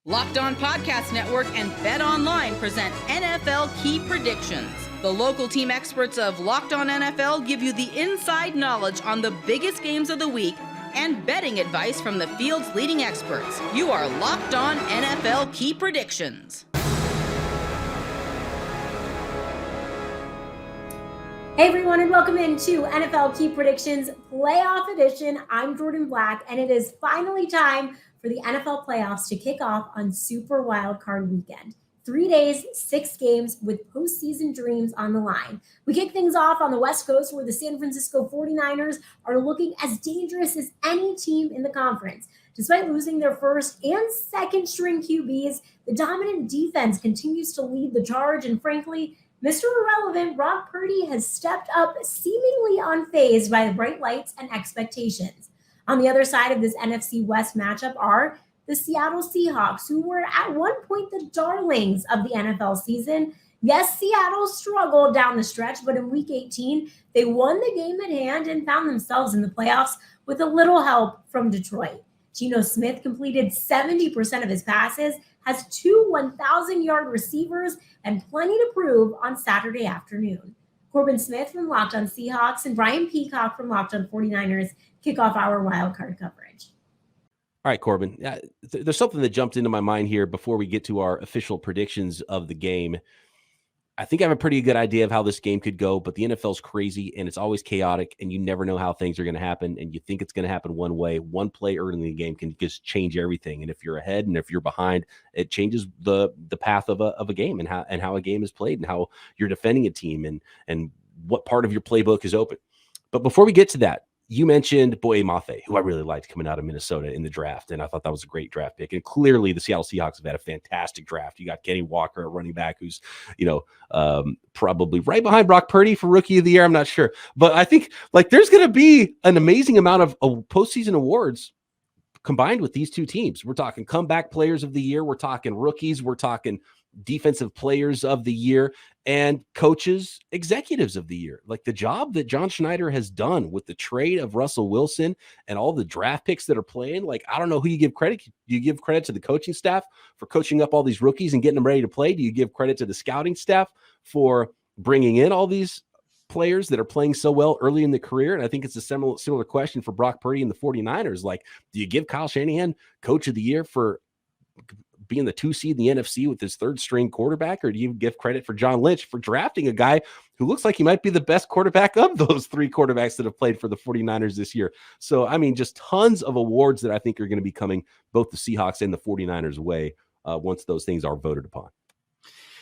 Locked On Podcast Network and BetOnline present NFL Key Predictions. The local team experts of Locked On NFL give you the inside knowledge on the biggest games of the week and betting advice from the field's leading experts. You are Locked On NFL Key Predictions. Hey everyone, and welcome into NFL Key Predictions Playoff Edition. I'm Jordan Black, and it is finally time for the NFL playoffs to kick off on Super Wildcard Weekend. 3 days, 6 games with postseason dreams on the line. We kick things off on the West Coast, where the San Francisco 49ers are looking as dangerous as any team in the conference. Despite losing their first and second string QBs, the dominant defense continues to lead the charge, and frankly, Mr. Irrelevant Brock Purdy has stepped up seemingly unfazed by the bright lights and expectations. On the other side of this NFC West matchup are the Seattle Seahawks, who were at one point the darlings of the NFL season. Yes, Seattle struggled down the stretch, but in Week 18, they won the game at hand and found themselves in the playoffs with a little help from Detroit. Geno Smith completed 70% of his passes, has 2 1,000-yard receivers, and plenty to prove on Saturday afternoon. Corbin Smith from Locked On Seahawks and Brian Peacock from Locked On 49ers kick off our wildcard coverage. All right, Corbin, there's something that jumped into my mind here before we get to our official predictions of the game. I think I have a pretty good idea of how this game could go, but the NFL's crazy and it's always chaotic and you never know how things are going to happen. And you think it's going to happen one way. One play early in the game can just change everything. And if you're ahead and if you're behind, it changes the path of a game and how a game is played and how you're defending a team and what part of your playbook is open. But before we get to that, you mentioned Boye Mafe, who I really liked coming out of Minnesota in the draft, and I thought that was a great draft pick. And clearly the Seattle Seahawks have had a fantastic draft. You got Kenny Walker, a running back who's, probably right behind Brock Purdy for Rookie of the Year. I'm not sure. But I think there's going to be an amazing amount of postseason awards combined with these two teams. We're talking comeback players of the year. We're talking rookies. We're talking defensive players of the year and coaches, executives of the year. Like the job that John Schneider has done with the trade of Russell Wilson and all the draft picks that are playing. I don't know who you give credit. Do you give credit to the coaching staff for coaching up all these rookies and getting them ready to play? Do you give credit to the scouting staff for bringing in all these players that are playing so well early in the career? And I think it's a similar question for Brock Purdy and the 49ers. Do you give Kyle Shanahan coach of the year for being the 2 seed in the NFC with his third string quarterback? Or do you give credit for John Lynch for drafting a guy who looks like he might be the best quarterback of those 3 quarterbacks that have played for the 49ers this year? So, just tons of awards that I think are going to be coming both the Seahawks and the 49ers way once those things are voted upon.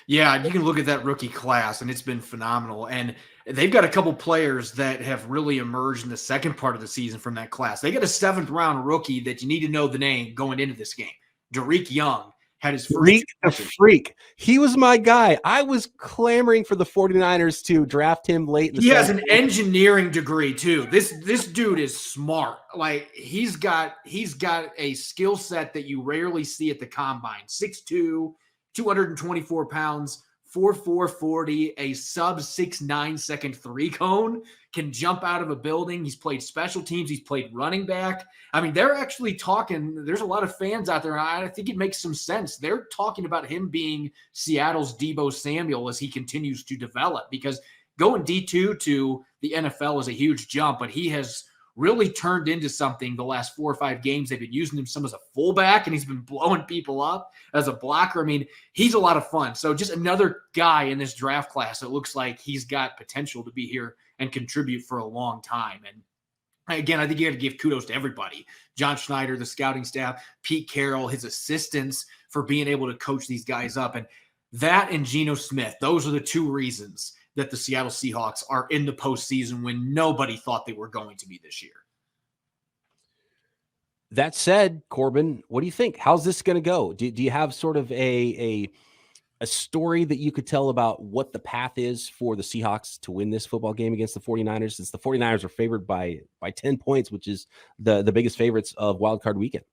Yeah, you can look at that rookie class, and it's been phenomenal. And they've got a couple players that have really emerged in the second part of the season from that class. They got a 7th-round rookie that you need to know the name going into this game. Derek Young had his first freak. He was my guy. I was clamoring for the 49ers to draft him late in the season. He has an engineering degree too. This dude is smart. He's got a skill set that you rarely see at the combine. 6'2", 224 pounds, 4.4 40, a sub 6'9" second 3 cone, can jump out of a building. He's played special teams. He's played running back. They're actually talking. There's a lot of fans out there, and I think it makes some sense. They're talking about him being Seattle's Deebo Samuel as he continues to develop, because going D2 to the NFL is a huge jump, but he has really turned into something the last 4 or 5 games. They've been using him some as a fullback, and he's been blowing people up as a blocker. He's a lot of fun. So just another guy in this draft class that looks like he's got potential to be here and contribute for a long time. And again, I think you have to give kudos to everybody. John Schneider, the scouting staff, Pete Carroll, his assistants for being able to coach these guys up. And that and Geno Smith, those are the 2 reasons that the Seattle Seahawks are in the postseason when nobody thought they were going to be this year. That said, Corbin, what do you think? How's this going to go? Do you have sort of a story that you could tell about what the path is for the Seahawks to win this football game against the 49ers, since the 49ers are favored by 10 points, which is the biggest favorites of Wild Card Weekend?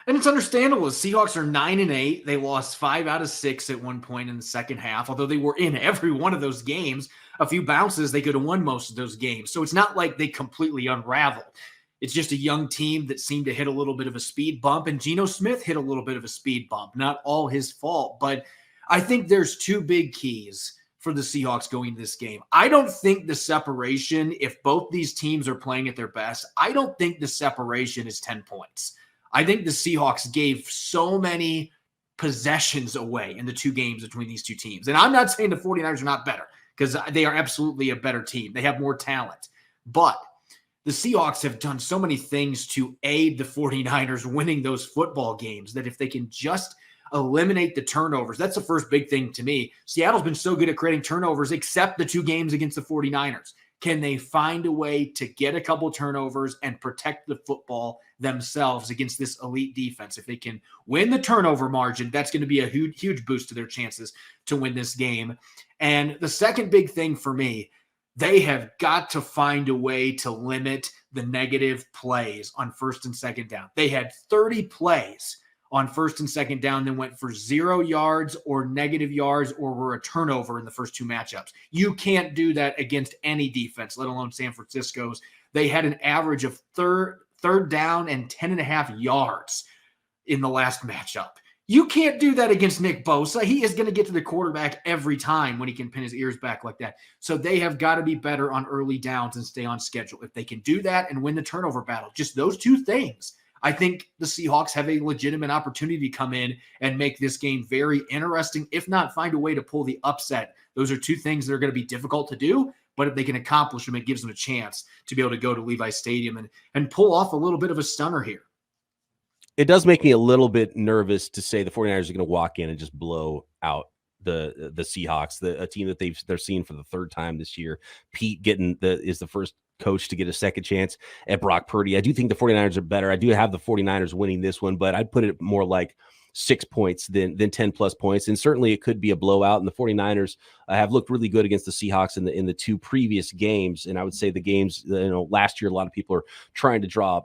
And it's understandable. The Seahawks are 9-8. They lost 5 out of 6 at one point in the second half, although they were in every one of those games. A few bounces, they could have won most of those games. So it's not like they completely unraveled. It's just a young team that seemed to hit a little bit of a speed bump, and Geno Smith hit a little bit of a speed bump. Not all his fault, but I think there's two big keys for the Seahawks going into this game. I don't think the separation, if both these teams are playing at their best, I don't think the separation is 10 points. I think the Seahawks gave so many possessions away in the two games between these two teams. And I'm not saying the 49ers are not better, because they are absolutely a better team. They have more talent. But the Seahawks have done so many things to aid the 49ers winning those football games that if they can just eliminate the turnovers, that's the first big thing to me. Seattle's been so good at creating turnovers, except the two games against the 49ers. Can they find a way to get a couple turnovers and protect the football themselves against this elite defense? If they can win the turnover margin, that's going to be a huge, huge boost to their chances to win this game. And the second big thing for me, they have got to find a way to limit the negative plays on first and second down. They had 30 plays on first and second down that went for 0 yards or negative yards or were a turnover in the first two matchups. You can't do that against any defense, let alone San Francisco's. They had an average of third down and 10.5 yards in the last matchup. You can't do that against Nick Bosa. He is going to get to the quarterback every time when he can pin his ears back like that. So they have got to be better on early downs and stay on schedule. If they can do that and win the turnover battle, just those two things, I think the Seahawks have a legitimate opportunity to come in and make this game very interesting, if not find a way to pull the upset. Those are two things that are going to be difficult to do, but if they can accomplish them, it gives them a chance to be able to go to Levi Stadium and pull off a little bit of a stunner here. It does make me a little bit nervous to say the 49ers are going to walk in and just blow out the Seahawks, a team that they're seeing for the third time this year. Pete is the first coach to get a second chance at Brock Purdy. I do think the 49ers are better. I do have the 49ers winning this one, but I'd put it more like 6 points than 10 plus points. And certainly it could be a blowout. And the 49ers have looked really good against the Seahawks in the two previous games. And I would say the games, last year, a lot of people are trying to draw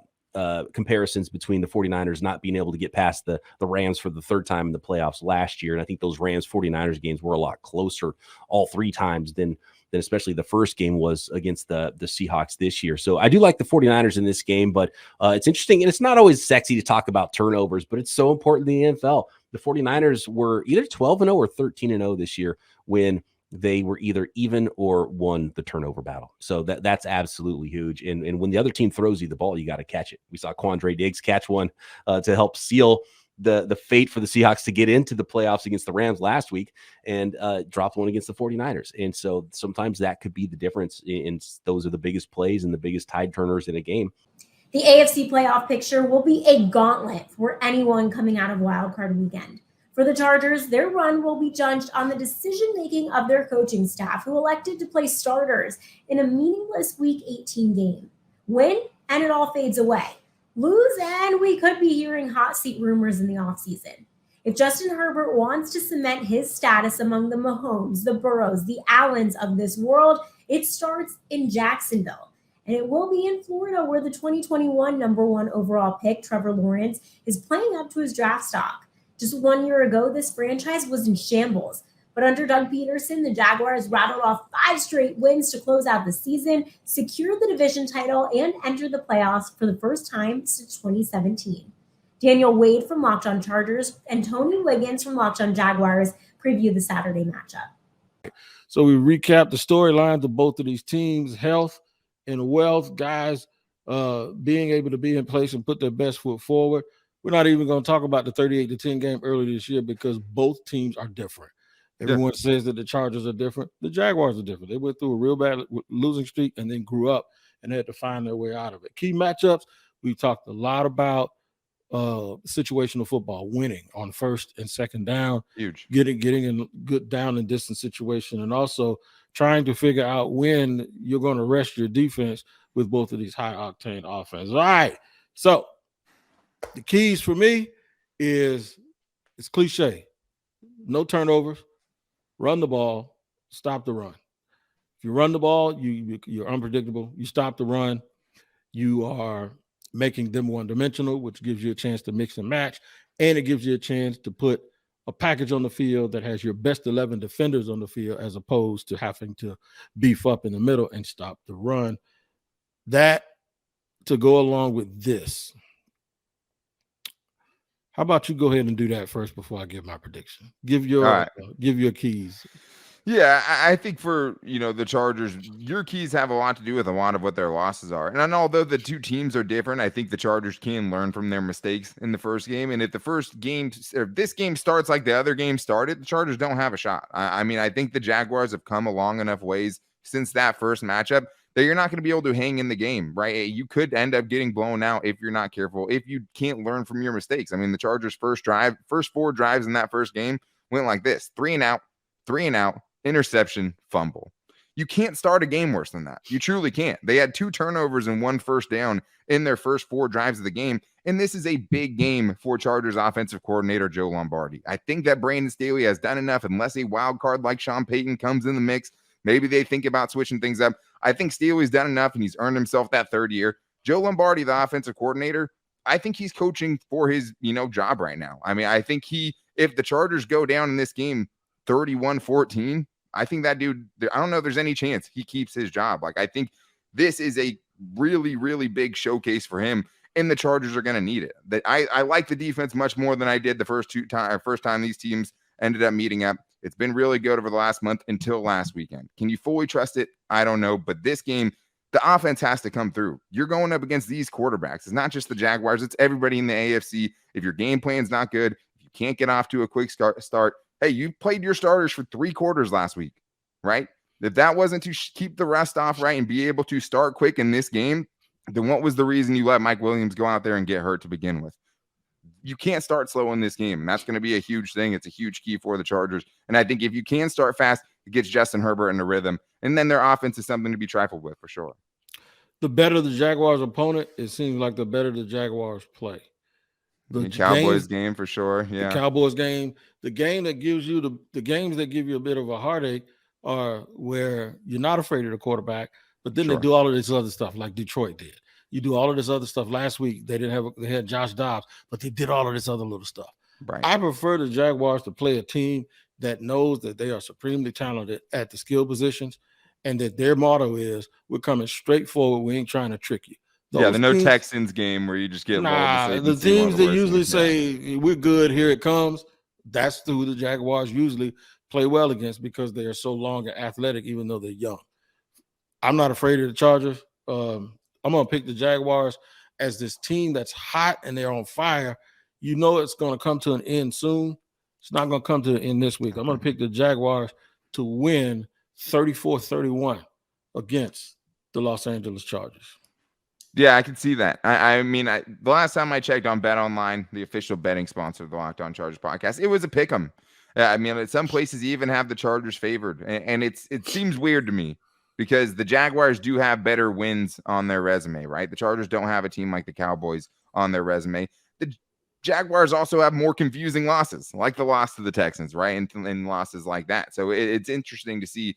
comparisons between the 49ers not being able to get past the Rams for the third time in the playoffs last year. And I think those Rams 49ers games were a lot closer all three times than especially the first game was against the Seahawks this year. So I do like the 49ers in this game, but it's interesting. And it's not always sexy to talk about turnovers, but it's so important in the NFL. The 49ers were either 12-0 or 13-0 this year when they were either even or won the turnover battle. So that's absolutely huge. And when the other team throws you the ball, you got to catch it. We saw Quandre Diggs catch one to help seal the fate for the Seahawks to get into the playoffs against the Rams last week, and dropped one against the 49ers. And so sometimes that could be the difference. In those are the biggest plays and the biggest tide turners in a game. The AFC playoff picture will be a gauntlet for anyone coming out of Wild Card Weekend. For the Chargers, their run will be judged on the decision-making of their coaching staff, who elected to play starters in a meaningless Week 18 game. Win, and it all fades away. Lose, and we could be hearing hot seat rumors in the offseason. If Justin Herbert wants to cement his status among the Mahomes, the Burrows, the Allens of this world, it starts in Jacksonville. And it will be in Florida, where the 2021 number 1 overall pick, Trevor Lawrence, is playing up to his draft stock. Just 1 year ago, this franchise was in shambles. But under Doug Peterson, the Jaguars rattled off 5 straight wins to close out the season, secured the division title, and entered the playoffs for the first time since 2017. Daniel Wade from Locked On Chargers and Tony Wiggins from Locked On Jaguars preview the Saturday matchup. So we recap the storylines of both of these teams, health and wealth, guys being able to be in place and put their best foot forward. We're not even going to talk about the 38-10 game earlier this year because both teams are different. Everyone says that the Chargers are different. The Jaguars are different. They went through a real bad losing streak and then grew up and had to find their way out of it. Key matchups, we've talked a lot about situational football, winning on first and second down, huge, getting in good down and distance situation, and also trying to figure out when you're going to rest your defense with both of these high-octane offenses. All right, so the keys for me is it's cliche. No turnovers, run the ball, stop the run. If you run the ball, you're unpredictable. You stop the run, you are making them one-dimensional, which gives you a chance to mix and match, and it gives you a chance to put a package on the field that has your best 11 defenders on the field as opposed to having to beef up in the middle and stop the run. That to go along with this. How about you go ahead and do that first before I give my prediction? Give your keys. Yeah, I think for, the Chargers, your keys have a lot to do with a lot of what their losses are. And although the two teams are different, I think the Chargers can learn from their mistakes in the first game. And if the first game, or this game starts like the other game started, the Chargers don't have a shot. I think the Jaguars have come a long enough ways since that first matchup that you're not going to be able to hang in the game, right? You could end up getting blown out if you're not careful, if you can't learn from your mistakes. The Chargers' first 4 drives in that first game went like this: 3 and out, interception, fumble. You can't start a game worse than that. You truly can't. They had 2 turnovers and 1 first down in their first 4 drives of the game. And this is a big game for Chargers offensive coordinator Joe Lombardi. I think that Brandon Staley has done enough, unless a wild card like Sean Payton comes in the mix. Maybe they think about switching things up. I think Staley's done enough, and he's earned himself that 3rd year. Joe Lombardi, the offensive coordinator, I think he's coaching for his, job right now. I think if the Chargers go down in this game 31-14, I think that dude, I don't know if there's any chance he keeps his job. I think this is a really, really big showcase for him, and the Chargers are going to need it. I like the defense much more than I did the first time these teams ended up meeting up. It's been really good over the last month until last weekend. Can you fully trust it? I don't know. But this game, the offense has to come through. You're going up against these quarterbacks. It's not just the Jaguars. It's everybody in the AFC. If your game plan's not good, if you can't get off to a quick start, hey, you played your starters for 3 quarters last week, right? If that wasn't to keep the rust off right and be able to start quick in this game, then what was the reason you let Mike Williams go out there and get hurt to begin with? You can't start slow in this game, and that's going to be a huge thing. It's a huge key for the Chargers. And I think if you can start fast, it gets Justin Herbert in a rhythm. And then their offense is something to be trifled with for sure. The better the Jaguars' opponent, it seems like the better the Jaguars play. The Cowboys game for sure. Yeah. The Cowboys game. The game that gives you the games that give you a bit of a heartache are where you're not afraid of the quarterback, but then they do all of this other stuff like Detroit did. You do all of this other stuff. Last week, they had Josh Dobbs, but they did all of this other little stuff. Right. I prefer the Jaguars to play a team that knows that they are supremely talented at the skill positions, and that their motto is, we're coming straight forward. We ain't trying to trick you. The no Texans game where you just get the teams that usually say, we're good, here it comes. That's who the Jaguars usually play well against because they are so long and athletic, even though they're young. I'm not afraid of the Chargers. I'm going to pick the Jaguars as this team that's hot and they're on fire. You know it's going to come to an end soon. It's not going to come to an end this week. I'm going to pick the Jaguars to win 34-31 against the Los Angeles Chargers. Yeah, I can see that. The last time I checked on BetOnline, the official betting sponsor of the Locked On Chargers podcast, it was a pick 'em. At some places you even have the Chargers favored, and it seems weird to me because the Jaguars do have better wins on their resume, right? The Chargers don't have a team like the Cowboys on their resume. The Jaguars also have more confusing losses, like the loss to the Texans, right? And losses like that. So it's interesting to see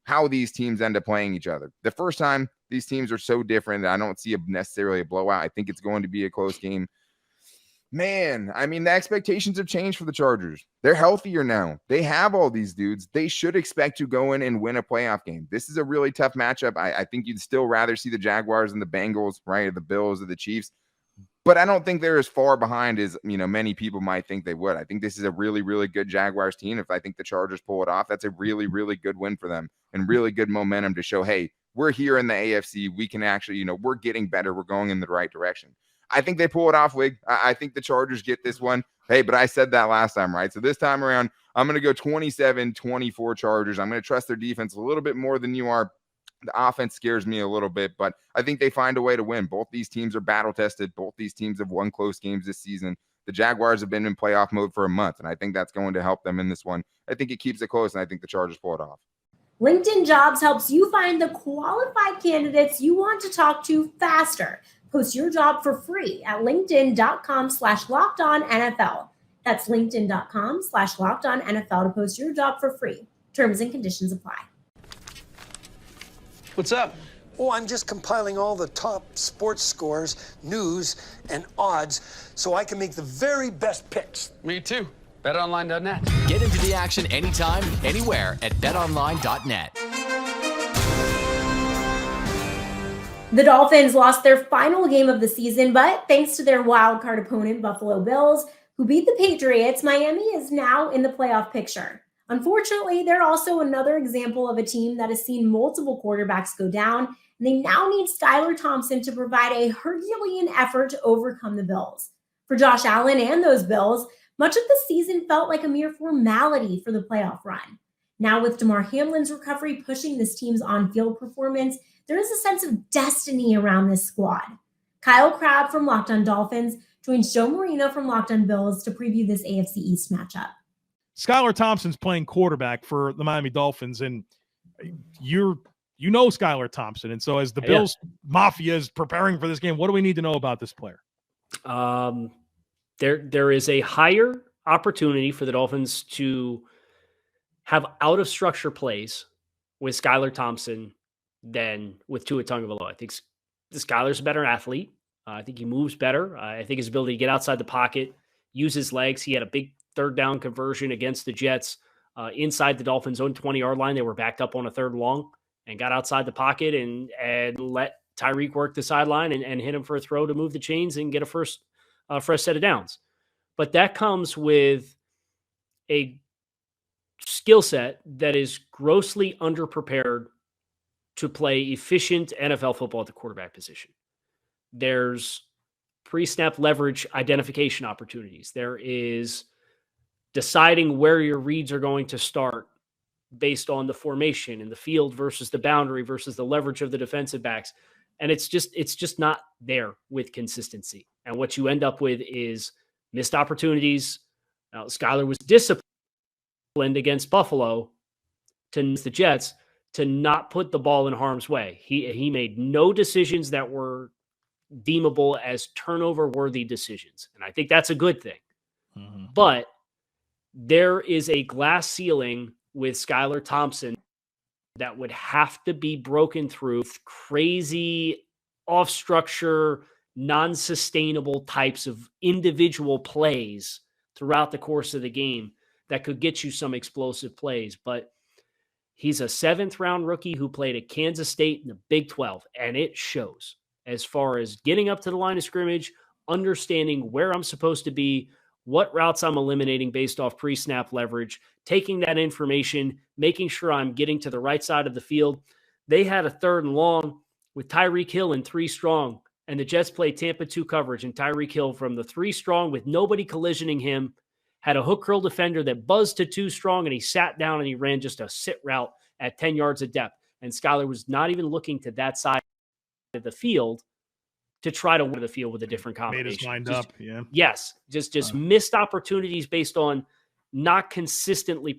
how these teams end up playing each other. The first time, these teams are so different that I don't see necessarily a blowout. I think it's going to be a close game. Man, the expectations have changed for the Chargers. They're healthier now. They have all these dudes. They should expect to go in and win a playoff game. This is a really tough matchup. I think you'd still rather see the Jaguars and the Bengals, right? Or the Bills or the Chiefs. But I don't think they're as far behind as, many people might think they would. I think this is a really, really good Jaguars team. If I think the Chargers pull it off, that's a really, really good win for them and really good momentum to show, hey, we're here in the AFC. We can actually, we're getting better. We're going in the right direction. I think they pull it off, Wig. I think the Chargers get this one. Hey, but I said that last time, right? So this time around, I'm going to go 27-24 Chargers. I'm going to trust their defense a little bit more than you are. The offense scares me a little bit, but I think they find a way to win. Both these teams are battle-tested. Both these teams have won close games this season. The Jaguars have been in playoff mode for a month, and I think that's going to help them in this one. I think it keeps it close, and I think the Chargers pull it off. LinkedIn Jobs helps you find the qualified candidates you want to talk to faster. Post your job for free at linkedin.com/lockedonnfl. That's linkedin.com/lockedonnfl to post your job for free. Terms and conditions apply. What's up? Oh, I'm just compiling all the top sports scores, news, and odds so I can make the very best picks. Me too. BetOnline.net. Get into the action anytime, anywhere at BetOnline.net. The Dolphins lost their final game of the season, but thanks to their wild card opponent, Buffalo Bills, who beat the Patriots, Miami is now in the playoff picture. Unfortunately, they're also another example of a team that has seen multiple quarterbacks go down, and they now need Skylar Thompson to provide a Herculean effort to overcome the Bills. For Josh Allen and those Bills, much of the season felt like a mere formality for the playoff run. Now, with Damar Hamlin's recovery pushing this team's on-field performance, there is a sense of destiny around this squad. Kyle Crabb from Locked On Dolphins joins Joe Marino from Locked On Bills to preview this AFC East matchup. Skylar Thompson's playing quarterback for the Miami Dolphins, and you know Skylar Thompson. And so as the Bills Mafia is preparing for this game, what do we need to know about this player? There is a higher opportunity for the Dolphins to have out-of-structure plays with Skylar Thompson than with Tua Tagovailoa. I think Skylar's a better athlete. I think he moves better. I think his ability to get outside the pocket, use his legs. He had a big third down conversion against the Jets inside the Dolphins' own 20-yard line. They were backed up on a third and long and got outside the pocket and let Tyreek work the sideline and hit him for a throw to move the chains and get a fresh set of downs. But that comes with a skill set that is grossly underprepared to play efficient NFL football at the quarterback position. There's pre-snap leverage identification opportunities. There is deciding where your reads are going to start based on the formation in the field versus the boundary versus the leverage of the defensive backs. And it's just not there with consistency. And what you end up with is missed opportunities. Now, Skylar was disciplined against Buffalo to miss the Jets to not put the ball in harm's way. He made no decisions that were deemable as turnover-worthy decisions. And I think that's a good thing. Mm-hmm. But there is a glass ceiling with Skylar Thompson that would have to be broken through crazy, off-structure, non-sustainable types of individual plays throughout the course of the game that could get you some explosive plays. But he's a 7th-round rookie who played at Kansas State in the Big 12, and it shows as far as getting up to the line of scrimmage, understanding where I'm supposed to be, what routes I'm eliminating based off pre-snap leverage, taking that information, making sure I'm getting to the right side of the field. They had a 3rd and long with Tyreek Hill and 3 strong, and the Jets played Tampa 2 coverage, and Tyreek Hill from the 3 strong with nobody collisioning him had a hook curl defender that buzzed to 2 strong, and he sat down and he ran just a sit route at 10 yards of depth. And Skylar was not even looking to that side of the field to try to win the field with a different combination. Made us lined up, yeah. Yes, just missed opportunities based on not consistently.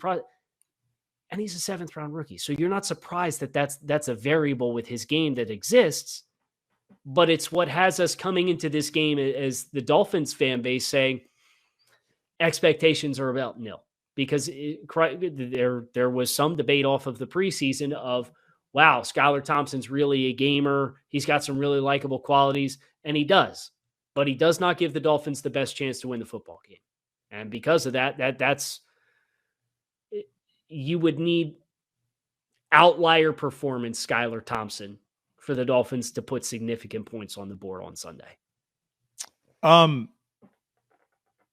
And he's a 7th-round rookie, so you're not surprised that that's a variable with his game that exists. But it's what has us coming into this game as the Dolphins fan base saying expectations are about nil, because there was some debate off of the preseason of, wow, Skylar Thompson's really a gamer. He's got some really likable qualities, and he does. But he does not give the Dolphins the best chance to win the football game. And because of that's you would need outlier performance Skylar Thompson for the Dolphins to put significant points on the board on Sunday.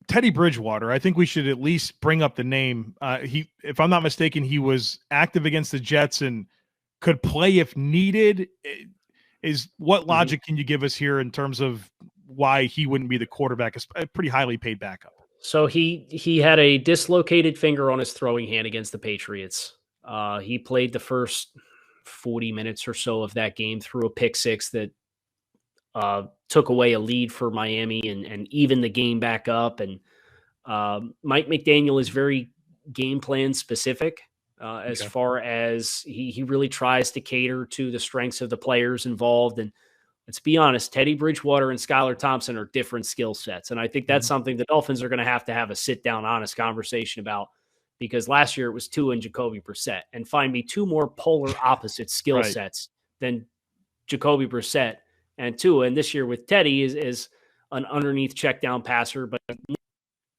Teddy Bridgewater, I think we should at least bring up the name. If I'm not mistaken, he was active against the Jets and could play if needed. What logic can you give us here in terms of why he wouldn't be the quarterback, a pretty highly paid backup? So he had a dislocated finger on his throwing hand against the Patriots. He played the first 40 minutes or so of that game through a pick six that took away a lead for Miami and even the game back up. And Mike McDaniel is very game plan specific as far as he really tries to cater to the strengths of the players involved. And let's be honest, Teddy Bridgewater and Skylar Thompson are different skill sets. And I think that's something the Dolphins are going to have a sit down, honest conversation about, because last year it was Tua and Jacoby Brissett, and find me 2 more polar opposite skill sets than Jacoby Brissett and Tua. And this year with Teddy is an underneath check down passer, but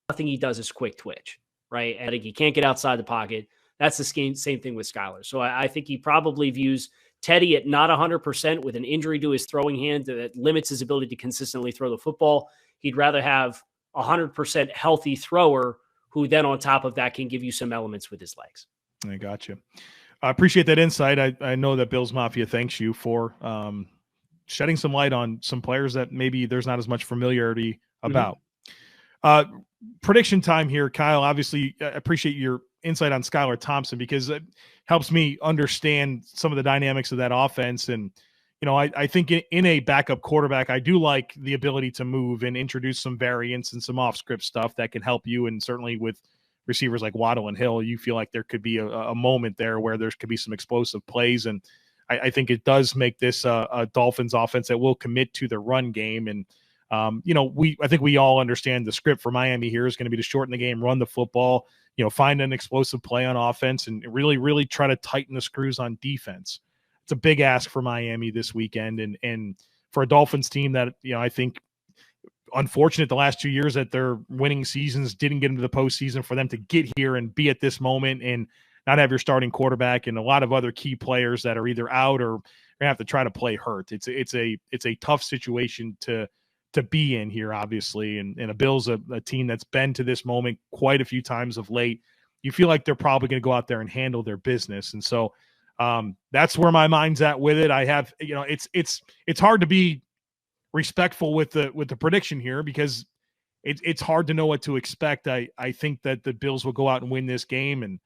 nothing he does is quick twitch, right? And he can't get outside the pocket. That's the same thing with Skylar. So I think he probably views Teddy at not 100% with an injury to his throwing hand that limits his ability to consistently throw the football. He'd rather have a 100% healthy thrower who then on top of that can give you some elements with his legs. I got you. I appreciate that insight. I know that Bills Mafia thanks you for shedding some light on some players that maybe there's not as much familiarity about. Prediction time here, Kyle. Obviously, I appreciate your insight on Skylar Thompson because it helps me understand some of the dynamics of that offense. And, you know, I think in a backup quarterback, I do like the ability to move and introduce some variance and some off-script stuff that can help you. And certainly with receivers like Waddle and Hill, you feel like there could be a moment there where there could be some explosive plays. And I think it does make this a Dolphins offense that will commit to the run game. And, I think we all understand the script for Miami here is going to be to shorten the game, run the football, find an explosive play on offense and really, really try to tighten the screws on defense. It's a big ask for Miami this weekend. And for a Dolphins team that, I think unfortunate the last 2 years that their winning seasons didn't get into the postseason, for them to get here and be at this moment and not have your starting quarterback and a lot of other key players that are either out or gonna have to try to play hurt. It's a tough situation to be in here, obviously. And a Bills, a team that's been to this moment quite a few times of late. You feel like they're probably going to go out there and handle their business. And so that's where my mind's at with it. I have, it's hard to be respectful with the prediction here because it's hard to know what to expect. I think that the Bills will go out and win this game. And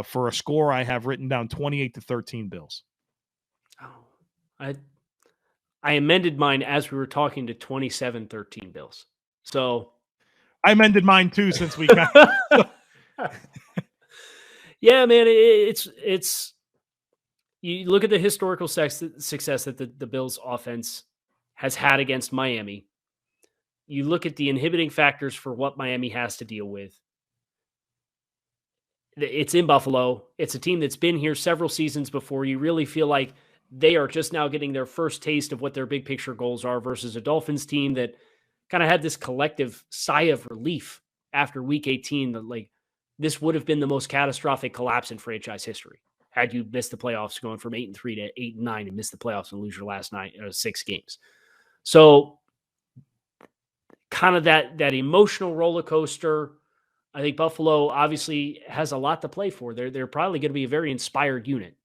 for a score, I have written down 28-13 Bills. Oh, I amended mine as we were talking to 27-13 Bills. So I amended mine too since we got Yeah, man, it's you look at the historical success that the Bills offense has had against Miami. You look at the inhibiting factors for what Miami has to deal with. It's in Buffalo. It's a team that's been here several seasons before. You really feel like they are just now getting their first taste of what their big picture goals are versus a Dolphins team that kind of had this collective sigh of relief after week 18 that like this would have been the most catastrophic collapse in franchise history had you missed the playoffs going from 8-3 to 8-9 and missed the playoffs and lose your last 6 games. So kind of that emotional roller coaster. I think Buffalo obviously has a lot to play for. They're probably going to be a very inspired unit,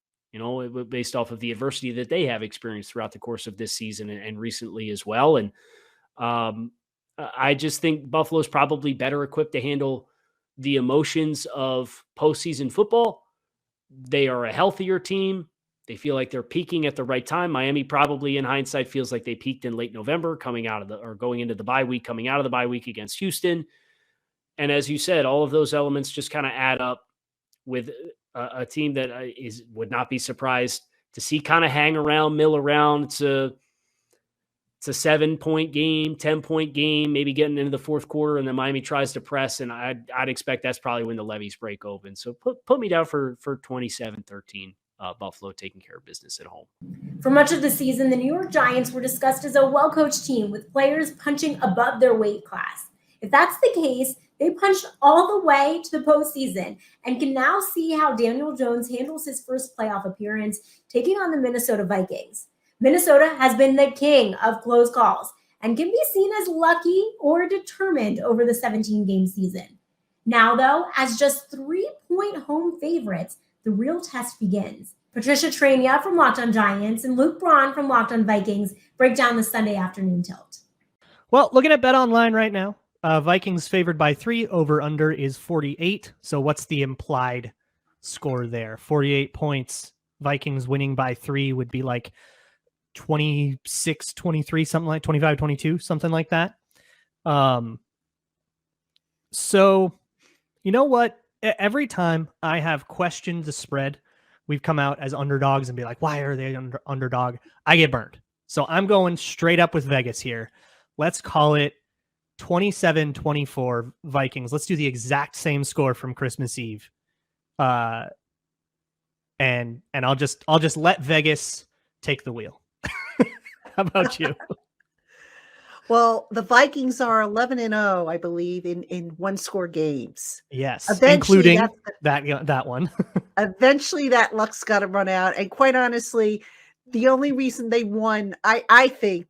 based off of the adversity that they have experienced throughout the course of this season and recently as well. And I just think Buffalo's probably better equipped to handle the emotions of postseason football. They are a healthier team. They feel like they're peaking at the right time. Miami probably in hindsight feels like they peaked in late November going into the bye week, coming out of the bye week against Houston. And as you said, all of those elements just kind of add up with a team that would not be surprised to see kind of mill around. It's a 7-point game, 10-point game, maybe getting into the fourth quarter, and then Miami tries to press, and I'd expect that's probably when the levees break open. So put me down for 27-13, Buffalo taking care of business at home. For much of the season, the New York Giants were discussed as a well-coached team with players punching above their weight class. If that's the case, they punched all the way to the postseason and can now see how Daniel Jones handles his first playoff appearance, taking on the Minnesota Vikings. Minnesota has been the king of close calls and can be seen as lucky or determined over the 17-game season. Now, though, as just 3-point home favorites, the real test begins. Patricia Trania from Locked On Giants and Luke Braun from Locked On Vikings break down the Sunday afternoon tilt. Well, looking at BetOnline right now, Vikings favored by 3, over under is 48. So what's the implied score there? 48 points. Vikings winning by 3 would be like 26-23, something like 25-22, something like that. So you know what? Every time I have questioned the spread, we've come out as underdogs and be like, why are they underdog? I get burned. So I'm going straight up with Vegas here. Let's call it 27-24 Vikings. Let's do the exact same score from Christmas Eve. And I'll just let Vegas take the wheel. How about you? Well, the Vikings are 11-0, I believe, in one-score games. Yes, Eventually, including that one. Eventually, that luck's got to run out. And quite honestly, the only reason they won, I think,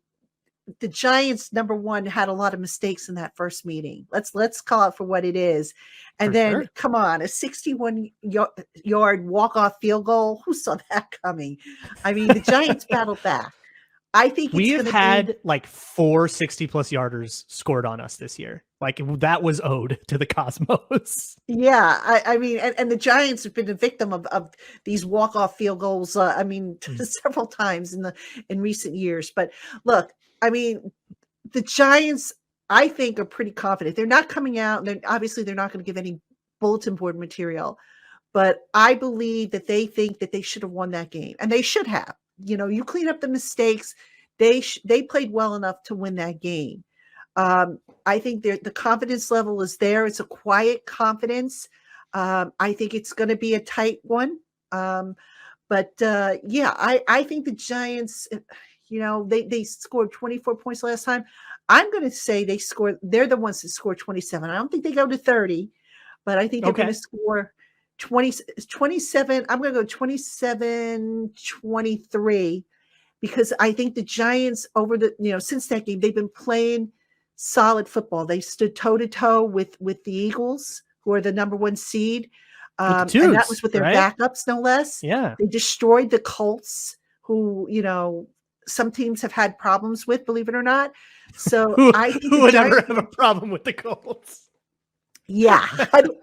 the Giants, number one, had a lot of mistakes in that first meeting. Let's call it for what it is. And then, come on, a 61-yard walk-off field goal. Who saw that coming? I mean, the Giants battled back. I think we have had like 4 60-plus yarders scored on us this year. Like that was owed to the Cosmos. Yeah, I mean, and the Giants have been a victim of these walk-off field goals. Several times in recent years. But look, I mean, the Giants, I think, are pretty confident. They're not coming out, and obviously they're not going to give any bulletin board material. But I believe that they think that they should have won that game, and they should have. You clean up the mistakes. They played well enough to win that game. I think the confidence level is there. It's a quiet confidence. I think it's going to be a tight one. I think the Giants, they scored 24 points last time. I'm going to say they're the ones that scored 27. I don't think they go to 30, but I think they're going to score 27. I'm going to go 27-23 because I think the Giants since that game, they've been playing solid football. They stood toe to toe with the Eagles, who are the number one seed. And that was with their backups, no less. Yeah. They destroyed the Colts, who, some teams have had problems with, believe it or not. So I think who would ever have a problem with the Colts? Yeah,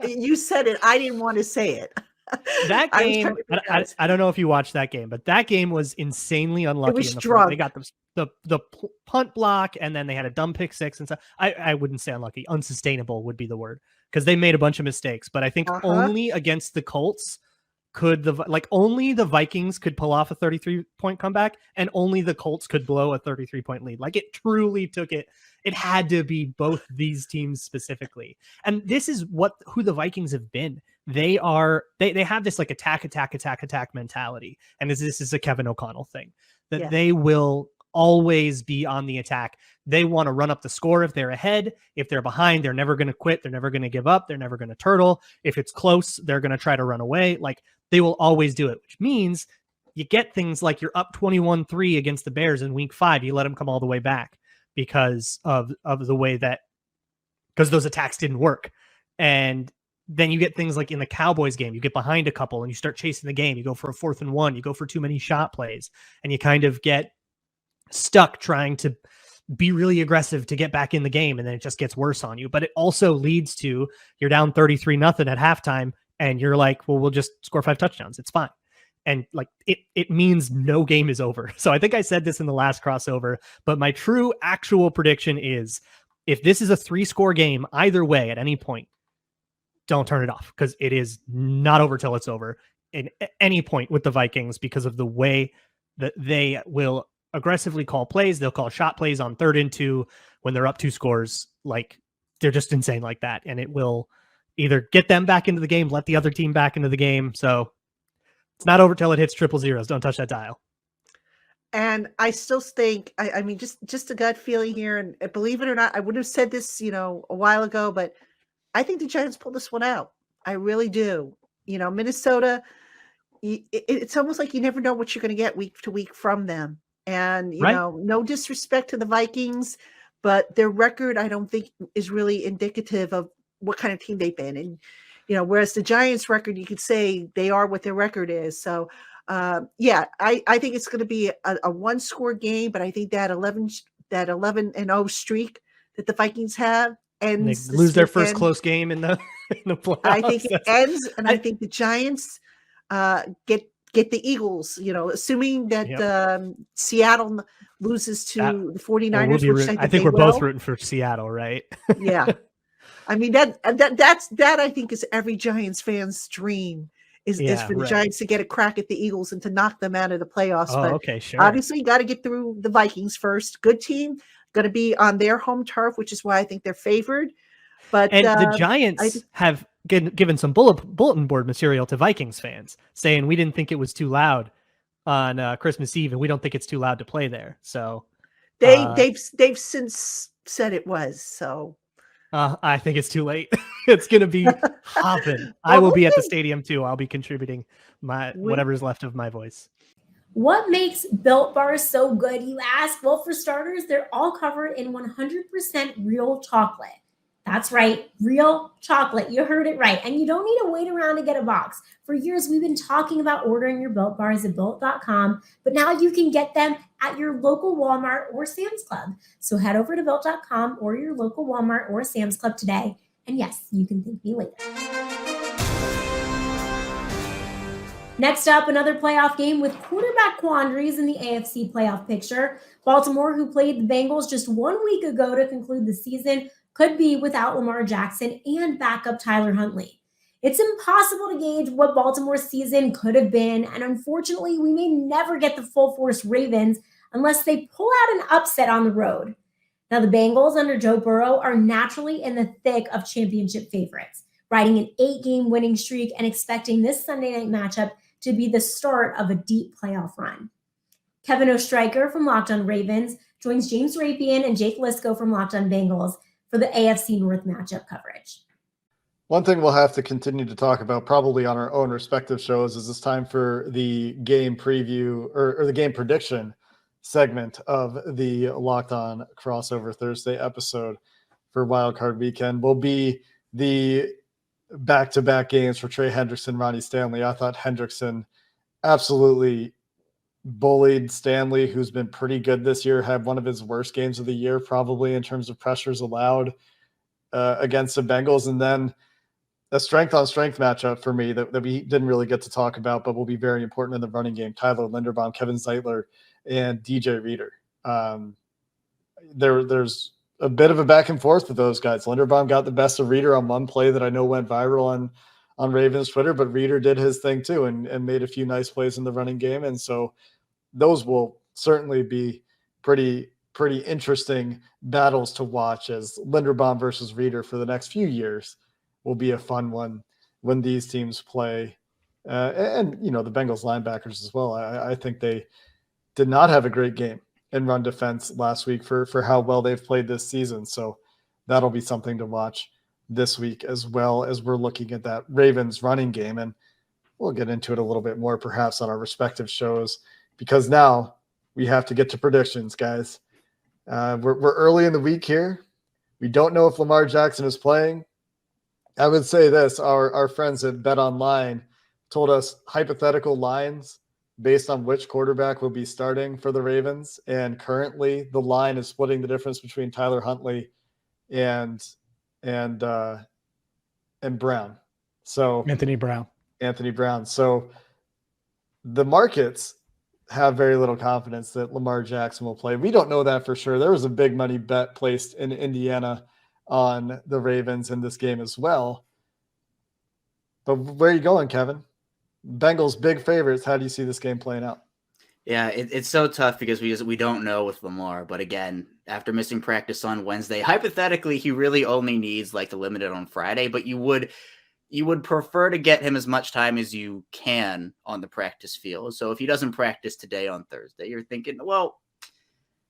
you said it. I didn't want to say it. That game, I don't know if you watched that game, but that game was insanely unlucky. It was in the drunk. First. They got the punt block, and then they had a dumb pick six and stuff. I wouldn't say unlucky. Unsustainable would be the word because they made a bunch of mistakes. But I think only against the Colts could only the Vikings could pull off a 33-point comeback, and only the Colts could blow a 33-point lead. Like it truly took it. It had to be both these teams specifically. And this is who the Vikings have been. They have this like attack mentality. And this is a Kevin O'Connell thing that they will always be on the attack. They want to run up the score if they're ahead. If they're behind, they're never going to quit. They're never going to give up. They're never going to turtle. If it's close, they're going to try to run away. Like they will always do it, which means you get things like you're up 21-3 against the Bears in week 5. You let them come all the way back because of the way because those attacks didn't work. And then you get things like in the Cowboys game, you get behind a couple and you start chasing the game. You go for a 4th and 1, you go for too many shot plays, and you kind of get stuck trying to be really aggressive to get back in the game. And then it just gets worse on you. But it also leads to you're down 33-0 at halftime. And you're like, well, we'll just score 5 touchdowns. It's fine. And like it means no game is over. So I think I said this in the last crossover, but my true actual prediction is if this is a 3-score game, either way at any point, don't turn it off because it is not over till it's over at any point with the Vikings because of the way that they will aggressively call plays. They'll call shot plays on 3rd and 2 when they're up 2 scores. Like they're just insane like that. And it will either get them back into the game, let the other team back into the game. So it's not over till it hits 000. Don't touch that dial. And I still think, I mean, just a gut feeling here. And believe it or not, I would have said this, a while ago, but I think the Giants pull this one out. I really do. Minnesota, it's almost like you never know what you're going to get week to week from them. And, no disrespect to the Vikings, but their record, I don't think is really indicative of what kind of team they've been. And, whereas the Giants record, you could say they are what their record is. So, I think it's going to be a 1-score game, but I think that 11-0 streak that the Vikings have ends. They lose their first close game in the playoffs. I think it ends, and I think the Giants get the Eagles, assuming that Seattle loses to the 49ers. I think we're both rooting for Seattle, right? Yeah. I mean, that's I think is every Giants fan's dream is for the Giants to get a crack at the Eagles and to knock them out of the playoffs. Oh, but okay, sure. Obviously, you got to get through the Vikings first. Good team, going to be on their home turf, which is why I think they're favored. But the Giants have given some bulletin board material to Vikings fans saying we didn't think it was too loud on Christmas Eve, and we don't think it's too loud to play there. So They've since said it was. So I think it's too late. It's gonna be hopping. I will be at the stadium too. I'll be contributing whatever's left of my voice. What makes Built Bars so good, you ask? Well, for starters, they're all covered in 100% real chocolate. That's right, real chocolate. You heard it right. And you don't need to wait around to get a box. For years, we've been talking about ordering your Built Bars at Built.com, but now you can get them at your local Walmart or Sam's Club. So head over to Built.com or your local Walmart or Sam's Club today. And yes, you can thank me later. Next up, another playoff game with quarterback quandaries in the AFC playoff picture. Baltimore, who played the Bengals just 1 week ago to conclude the season, could be without Lamar Jackson and backup Tyler Huntley. It's impossible to gauge what Baltimore's season could have been, and unfortunately, we may never get the full force Ravens unless they pull out an upset on the road. Now, the Bengals under Joe Burrow are naturally in the thick of championship favorites, riding an 8-game winning streak and expecting this Sunday night matchup to be the start of a deep playoff run. Kevin Oestreicher from Locked On Ravens joins James Rapian and Jake Lisco from Locked On Bengals for the AFC North matchup coverage. One thing we'll have to continue to talk about probably on our own respective shows is it's time for the game preview or the game prediction segment of the Locked On Crossover Thursday episode for Wildcard Weekend. Will be the back-to-back games for Trey Hendrickson, Ronnie Stanley. I thought Hendrickson absolutely bullied Stanley, who's been pretty good this year, had one of his worst games of the year probably in terms of pressures allowed against the Bengals. And then a strength-on-strength matchup for me that we didn't really get to talk about, but will be very important in the running game. Tyler Linderbaum, Kevin Zeitler, and DJ Reader. There's a bit of a back and forth with those guys. Linderbaum got the best of Reader on one play that I know went viral on Ravens Twitter, but Reader did his thing too and made a few nice plays in the running game. And so those will certainly be pretty interesting battles to watch, as Linderbaum versus Reader for the next few years will be a fun one when these teams play. And the Bengals linebackers as well. I think they did not have a great game in run defense last week for how well they've played this season. So that'll be something to watch this week, as well as we're looking at that Ravens running game. And we'll get into it a little bit more perhaps on our respective shows, because now we have to get to predictions, guys. We're early in the week here. We don't know if Lamar Jackson is playing. I would say this, our friends at BetOnline told us hypothetical lines based on which quarterback will be starting for the Ravens. And currently the line is splitting the difference between Tyler Huntley and Brown. So Anthony Brown. So the markets have very little confidence that Lamar Jackson will play. We don't know that for sure. There was a big money bet placed in Indiana on the Ravens in this game as well. But where are you going, Kevin? Bengals big favorites. How do you see this game playing out? Yeah, it's so tough because we don't know with Lamar. But again, after missing practice on Wednesday, hypothetically, he really only needs to limit it on Friday. But you would prefer to get him as much time as you can on the practice field. So if he doesn't practice today on Thursday, you're thinking, well,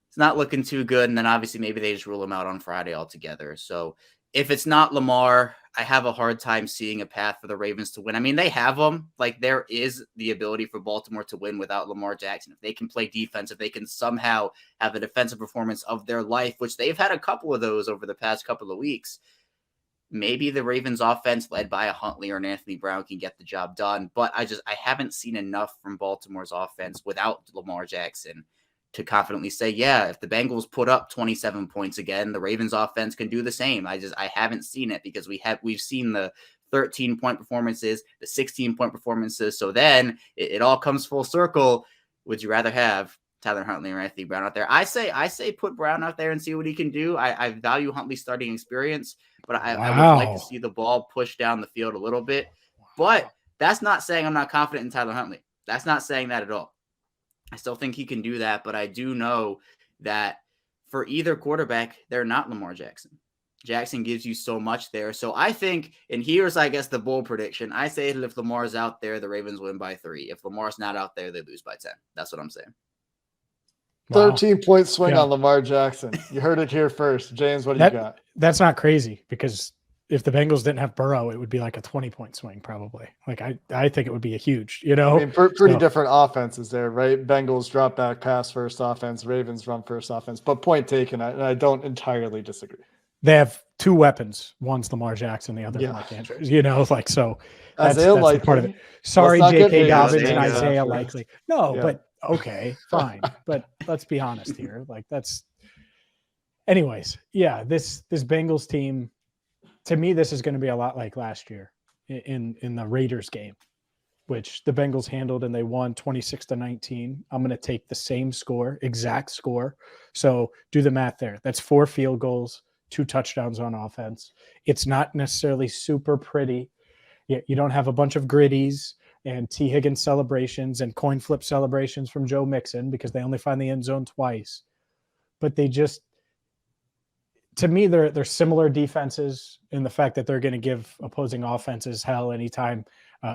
it's not looking too good. And then obviously maybe they just rule him out on Friday altogether. So if it's not Lamar, I have a hard time seeing a path for the Ravens to win. I mean, they have them. There is the ability for Baltimore to win without Lamar Jackson. If they can play defense, if they can somehow have a defensive performance of their life, which they've had a couple of those over the past couple of weeks, maybe the Ravens offense led by a Huntley or an Anthony Brown can get the job done. But I haven't seen enough from Baltimore's offense without Lamar Jackson to confidently say, yeah, if the Bengals put up 27 points again, the Ravens offense can do the same. I haven't seen it, because we've seen the 13-point performances, the 16-point performances. So then it all comes full circle. Would you rather have Tyler Huntley or Anthony Brown out there? I say put Brown out there and see what he can do. I value Huntley's starting experience, but I would like to see the ball pushed down the field a little bit. But that's not saying I'm not confident in Tyler Huntley. That's not saying that at all. I still think he can do that, but I do know that for either quarterback, they're not Lamar Jackson. Jackson gives you so much there. So I think, and here's, I guess, the bold prediction. I say that if Lamar's out there, the Ravens win by 3. If Lamar's not out there, they lose by 10. That's what I'm saying. Wow. 13-point swing Yeah. on Lamar Jackson. You heard it here first. James, what do you got? That's not crazy, because if the Bengals didn't have Burrow, it would be like a 20-point swing probably. Like I think it would be a huge, I mean, pretty different offenses there, right? Bengals drop back, pass first offense. Ravens run first offense. But point taken, I don't entirely disagree. They have two weapons. One's Lamar Jackson, the other Mike Andrews. So that's Isaiah part of it. Sorry, Let's not J.K. get Dobbins and Isaiah Isaiah first. Likely. No, Yeah. but okay, fine. But let's be honest here. Like that's. Anyways, yeah, this Bengals team, to me, this is going to be a lot like last year in the Raiders game, which the Bengals handled and they won 26-19. I'm going to take the same score, exact score. So do the math there. That's 4 field goals, 2 touchdowns on offense. It's not necessarily super pretty. You don't have a bunch of gritties and T. Higgins celebrations and coin flip celebrations from Joe Mixon because they only find the end zone twice. But they just, to me, they're similar defenses in the fact that they're going to give opposing offenses hell anytime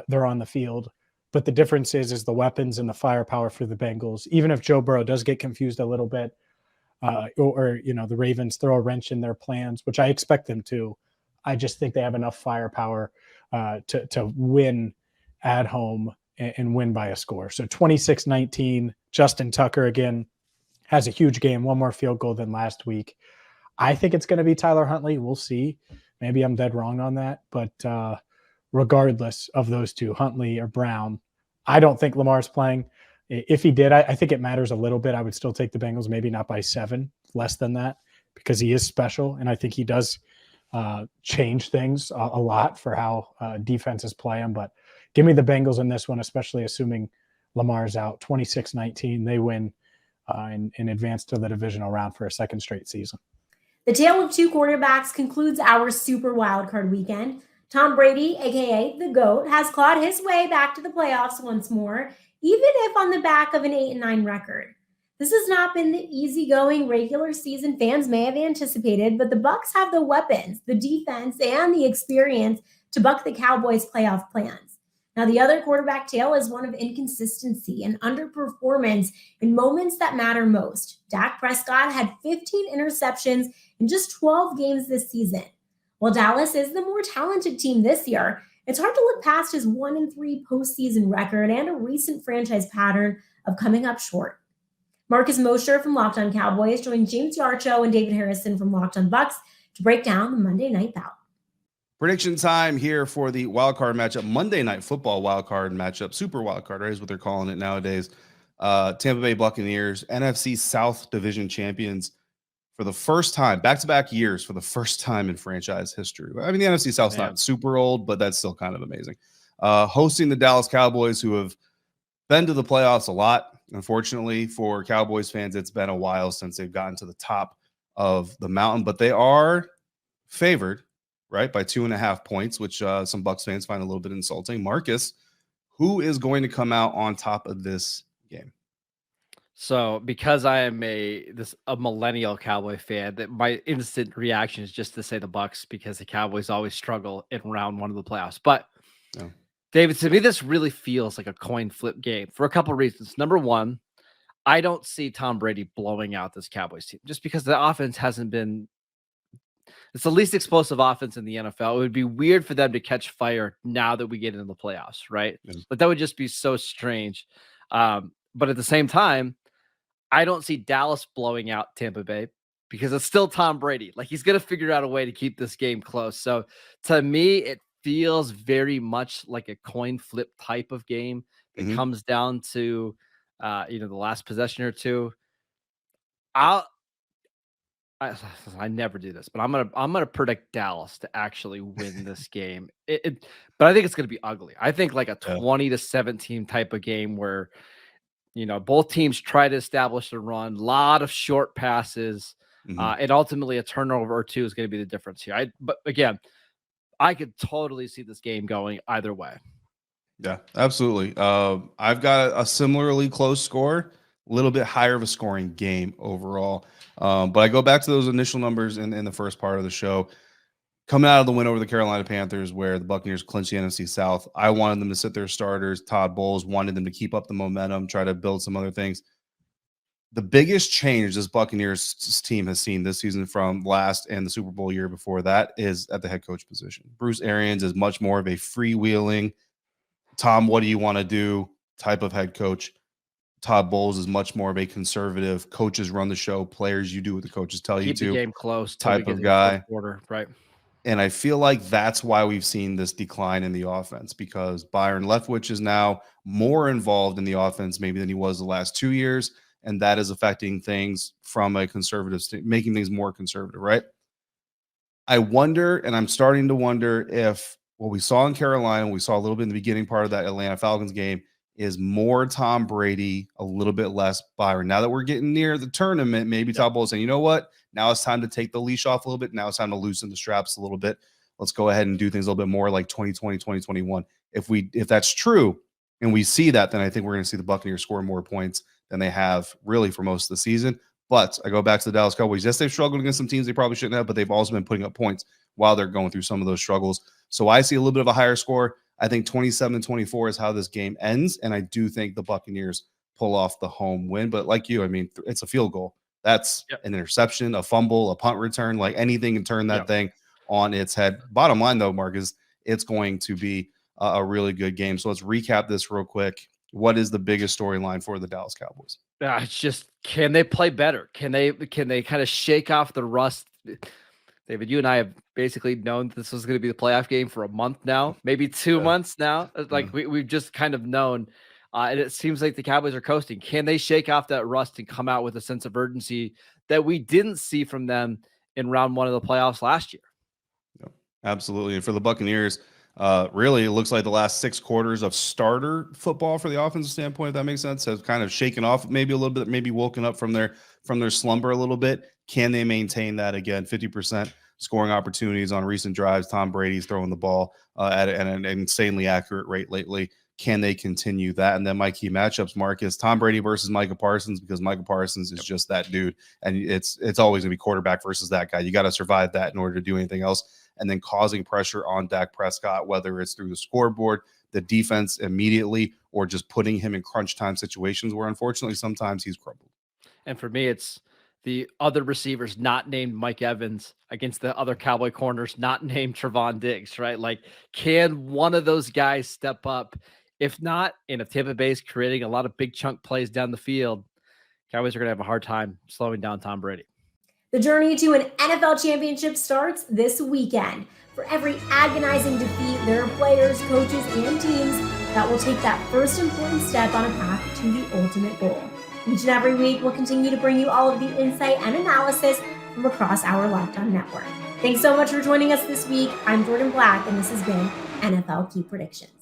they're on the field. But the difference is the weapons and the firepower for the Bengals. Even if Joe Burrow does get confused a little bit, or the Ravens throw a wrench in their plans, which I expect them to, I just think they have enough firepower to win at home and win by a score. So 26-19, Justin Tucker again has a huge game, 1 more field goal than last week. I think it's going to be Tyler Huntley. We'll see. Maybe I'm dead wrong on that. But regardless of those two, Huntley or Brown, I don't think Lamar's playing. If he did, I think it matters a little bit. I would still take the Bengals, maybe not by 7, less than that, because he is special. And I think he does change things a lot for how defenses play him. But give me the Bengals in this one, especially assuming Lamar's out. 26-19, they win and advance to the divisional round for a second straight season. The tale of 2 quarterbacks concludes our Super Wildcard weekend. Tom Brady, aka the GOAT, has clawed his way back to the playoffs once more, even if on the back of an 8-9 record. This has not been the easygoing regular season fans may have anticipated, but the Bucs have the weapons, the defense, and the experience to buck the Cowboys' playoff plans. Now, the other quarterback tale is one of inconsistency and underperformance in moments that matter most. Dak Prescott had 15 interceptions in just 12 games this season. While Dallas is the more talented team this year, it's hard to look past his 1-3 postseason record and a recent franchise pattern of coming up short. Marcus Mosher from Locked On Cowboys joined James Yarcho and David Harrison from Locked On Bucs to break down the Monday night bout. Prediction time here for the wildcard matchup, Monday Night Football wildcard matchup, Super Wildcard, right, is what they're calling it nowadays. Tampa Bay Buccaneers, NFC South Division champions for the first time, back-to-back years for the first time in franchise history. I mean, the NFC South's not super old, but that's still kind of amazing. Hosting the Dallas Cowboys, who have been to the playoffs a lot. Unfortunately, for Cowboys fans, it's been a while since they've gotten to the top of the mountain, but they are favored, right, by 2.5 points, which some Bucs fans find a little bit insulting. Marcus, who is going to come out on top of this game? So, because I am a millennial Cowboy fan, that my instant reaction is just to say the Bucs, because the Cowboys always struggle in round 1 of the playoffs. But David, to me, this really feels like a coin flip game for a couple of reasons. Number one, I don't see Tom Brady blowing out this Cowboys team just because the offense hasn't been. It's the least explosive offense in the NFL. It would be weird for them to catch fire now that we get into the playoffs, right? But that would just be so strange. But at the same time, I don't see Dallas blowing out Tampa Bay because it's still Tom Brady. Like, he's going to figure out a way to keep this game close. So to me, it feels very much like a coin flip type of game. It comes down to, the last possession or two. I never do this, but I'm gonna predict Dallas to actually win this game. But I think it's gonna be ugly. I think like a 20-17 type of game where both teams try to establish a run, a lot of short passes, and ultimately a turnover or two is going to be the difference here. But again, I could totally see this game going either way. Yeah, absolutely. I've got a similarly close score, a little bit higher of a scoring game overall. But I go back to those initial numbers in the first part of the show. Coming out of the win over the Carolina Panthers, where the Buccaneers clinched the NFC South, I wanted them to sit their starters. Todd Bowles wanted them to keep up the momentum, try to build some other things. The biggest change this Buccaneers team has seen this season from last and the Super Bowl year before that is at the head coach position. Bruce Arians is much more of a freewheeling, Tom, what do you want to do type of head coach. Todd Bowles is much more of a conservative, coaches run the show, players, you do what the coaches tell you Keep to. the game close type of guy. Quarter, right. And I feel like that's why we've seen this decline in the offense, because Byron Leftwich is now more involved in the offense maybe than he was the last 2 years. And that is affecting things from a conservative making things more conservative, right? I wonder, and I'm starting to wonder if what we saw in Carolina, we saw a little bit in the beginning part of that Atlanta Falcons game, is more Tom Brady, a little bit less Byron. Now that we're getting near the tournament, maybe Todd Bowles saying, you know what? Now it's time to take the leash off a little bit. Now it's time to loosen the straps a little bit. Let's go ahead and do things a little bit more like 2020, 2021. If that's true and we see that, then I think we're going to see the Buccaneers score more points than they have really for most of the season. But I go back to the Dallas Cowboys. Yes, they've struggled against some teams they probably shouldn't have, but they've also been putting up points while they're going through some of those struggles. So I see a little bit of a higher score. I think 27-24 is how this game ends, and I do think the Buccaneers pull off the home win. But like you, I mean, it's a field goal. That's an interception, a fumble, a punt return, like anything can turn that thing on its head. Bottom line, though, Mark, is it's going to be a really good game. So let's recap this real quick. What is the biggest storyline for the Dallas Cowboys? It's just, can they play better? Can they kind of shake off the rust? David, you and I have basically known that this was going to be the playoff game for a month now, maybe 2 months now. Like we've just kind of known, and it seems like the Cowboys are coasting. Can they shake off that rust and come out with a sense of urgency that we didn't see from them in round one of the playoffs last year? Absolutely. And for the Buccaneers, really, it looks like the last 6 quarters of starter football for the offensive standpoint, if that makes sense, has kind of shaken off maybe a little bit, maybe woken up from their slumber a little bit. Can they maintain that again? 50% scoring opportunities on recent drives. Tom Brady's throwing the ball at an insanely accurate rate lately. Can they continue that? And then my key matchups, Mark, is Tom Brady versus Micah Parsons, because Micah Parsons is just that dude. And it's always going to be quarterback versus that guy. You got to survive that in order to do anything else. And then causing pressure on Dak Prescott, whether it's through the scoreboard, the defense immediately, or just putting him in crunch time situations where unfortunately sometimes he's crumbled. And for me, it's the other receivers not named Mike Evans against the other Cowboy corners not named Trevon Diggs, right? Like, can one of those guys step up? If not, and if Tampa Bay is creating a lot of big chunk plays down the field, Cowboys are going to have a hard time slowing down Tom Brady. The journey to an NFL championship starts this weekend. For every agonizing defeat, there are players, coaches, and teams that will take that first important step on a path to the ultimate goal. Each and every week, we'll continue to bring you all of the insight and analysis from across our Locked On network. Thanks so much for joining us this week. I'm Jordan Black, and this has been NFL Key Predictions.